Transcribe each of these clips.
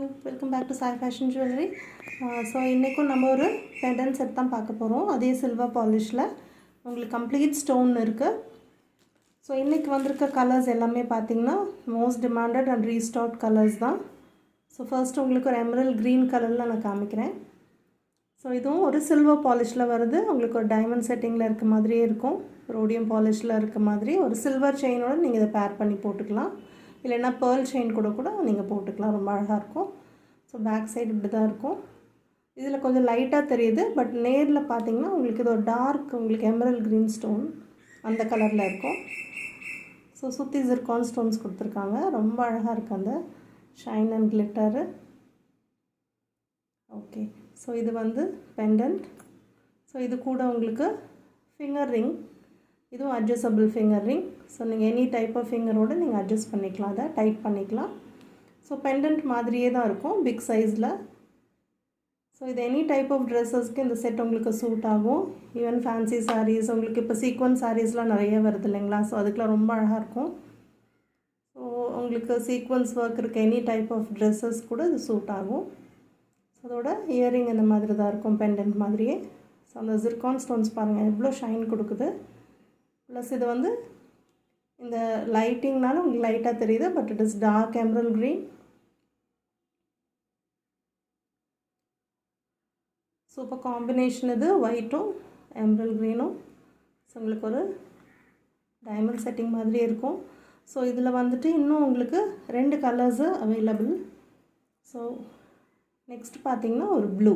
Welcome back to Sai fashion jewellery. So இன்றைக்கும் நம்ம ஒரு பெண்டன் செட் தான் பார்க்க போகிறோம். அதே சில்வர் பாலிஷில் உங்களுக்கு கம்ப்ளீட் ஸ்டோன் இருக்குது. ஸோ இன்றைக்கி வந்திருக்க கலர்ஸ் எல்லாமே பார்த்திங்கன்னா most demanded and restock colours தான். ஸோ ஃபர்ஸ்ட் உங்களுக்கு ஒரு எமரல் க்ரீன் கலரில் நான் காமிக்கிறேன். ஸோ இதுவும் ஒரு சில்வர் பாலிஷில் வருது. உங்களுக்கு ஒரு டைமண்ட் செட்டிங்கில் இருக்க மாதிரியே இருக்கும். ரோடியம் பாலிஷில் இருக்க மாதிரி ஒரு சில்வர் செயினோடு நீங்கள் இதை பேர் பண்ணி போட்டுக்கலாம். இல்லைன்னா பேர்ல் செயின் கூட நீங்கள் போட்டுக்கலாம். ரொம்ப அழகாக இருக்கும். ஸோ பேக் சைடு இப்படி தான் இருக்கும். இதில் கொஞ்சம் லைட்டாக தெரியுது, பட் நேரில் பார்த்தீங்கன்னா உங்களுக்கு இது ஒரு டார்க் உங்களுக்கு எமரல் க்ரீன் ஸ்டோன் அந்த கலரில் இருக்கும். ஸோ சுற்றி ஜிர்கான் ஸ்டோன்ஸ் கொடுத்துருக்காங்க. ரொம்ப அழகாக இருக்குது அந்த shine and glitter. Okay, so இது வந்து பெண்டன்ட். ஸோ இது கூட உங்களுக்கு ஃபிங்கர் ரிங். இதுவும் அட்ஜஸ்டபிள் ஃபிங்கர் ரிங். ஸோ நீங்கள் எனி டைப் ஆஃப் ஃபிங்கரோடு நீங்கள் அட்ஜஸ்ட் பண்ணிக்கலாம், அதை டைட் பண்ணிக்கலாம். ஸோ பெண்டன்ட் மாதிரியே தான் இருக்கும், பிக் சைஸில். ஸோ இது எனி டைப் ஆஃப் ட்ரெஸ்ஸஸ்க்கு இந்த செட் உங்களுக்கு சூட் ஆகும். ஈவன் ஃபேன்சி சாரீஸ், உங்களுக்கு இப்போ சீக்வன்ஸ் சாரீஸ்லாம் நிறைய வருது இல்லைங்களா? ஸோ அதுக்கெலாம் ரொம்ப அழகாக இருக்கும். ஸோ உங்களுக்கு சீக்வன்ஸ் ஒர்க் இருக்க எனி டைப் ஆஃப் ட்ரெஸ்ஸஸ் கூட இது சூட் ஆகும். ஸோ அதோட இயரிங் இந்த மாதிரி தான் இருக்கும், பெண்டன்ட் மாதிரியே. ஸோ அந்த ஜிர்கான் ஸ்டோன்ஸ் பாருங்கள் எவ்வளோ ஷைன் கொடுக்குது. ப்ளஸ் இது வந்து இந்த லைட்டிங்னால உங்களுக்கு லைட்டாக தெரியுது, but it is dark emerald green. Super combination இது, ஒயிட்டும் எமரல் க்ரீனும். ஸோ உங்களுக்கு ஒரு டைமண்ட் செட்டிங் மாதிரியே இருக்கும். ஸோ இதில் வந்துட்டு இன்னும் உங்களுக்கு 2 கலர்ஸு அவைலபிள். ஸோ நெக்ஸ்ட் பார்த்திங்கன்னா ஒரு ப்ளூ.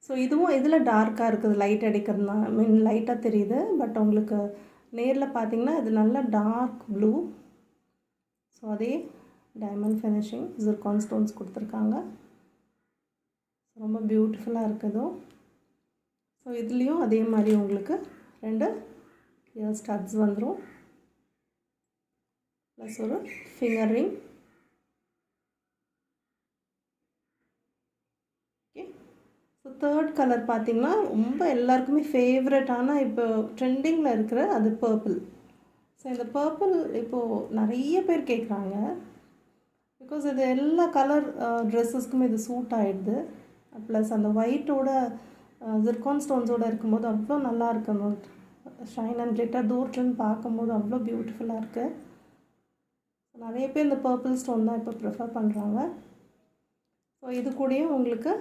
ஸோ இதுவும் இதில் டார்க்காக இருக்குது, லைட் அடிக்கிறதுனா லைட்டாக தெரியுது, பட் உங்களுக்கு நேரில் பார்த்திங்கன்னா இது நல்ல டார்க் ப்ளூ. ஸோ அதே டைமண்ட் ஃபினிஷிங் ஜிர்கான் ஸ்டோன்ஸ் கொடுத்துருக்காங்க. ரொம்ப பியூட்டிஃபுல்லாக இருக்குது. ஸோ இதுலேயும் அதே மாதிரி உங்களுக்கு 2 இயர் ஸ்டட்ஸ் வந்துடும், ப்ளஸ் ஒரு finger ring. So third colour பார்த்திங்கன்னா ரொம்ப எல்லாருக்குமே ஃபேவரட்டான இப்போ ட்ரெண்டிங்கில் இருக்கிற அது பர்பிள். ஸோ இந்த பர்பிள் இப்போது நிறைய பேர் கேட்குறாங்க, பிகாஸ் இது எல்லா கலர் ட்ரெஸ்ஸஸ்க்குமே இது சூட் ஆகிடுது. ப்ளஸ் அந்த ஒயிட்டோட ஜிர்கான் ஸ்டோன்ஸோடு இருக்கும்போது அவ்வளோ நல்லா இருக்கு. அந்த ஷைன் அண்ட் கிளிட்டர் தூரத்துன்னு பார்க்கும்போது அவ்வளோ பியூட்டிஃபுல்லாக இருக்குது. நிறைய பேர் இந்த பர்பிள் ஸ்டோன் தான் இப்போ ப்ரிஃபர் பண்ணுறாங்க. ஸோ இது கூடயும் உங்களுக்கு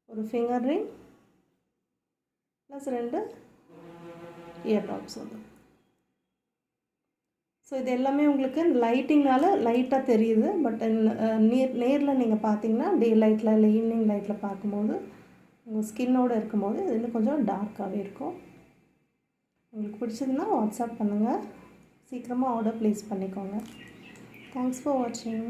ஒரு finger ring plus 2 year tops வந்து. ஸோ இது எல்லாமே உங்களுக்கு லைட்டிங்னால லைட்டாக தெரியுது, பட் நேரில் நீங்கள் பார்த்தீங்கன்னா டே லைட்டில் இல்லை ஈவினிங் லைட்டில் பார்க்கும்போது உங்கள் ஸ்கின்னோடு இருக்கும்போது இது இன்னும் கொஞ்சம் டார்க்காகவே இருக்கும். உங்களுக்கு பிடிச்சதுன்னா வாட்ஸ்அப் பண்ணுங்கள், சீக்கிரமாக ஆர்டர் ப்ளேஸ் பண்ணிக்கோங்க. தேங்க்ஸ் ஃபார் வாட்சிங்.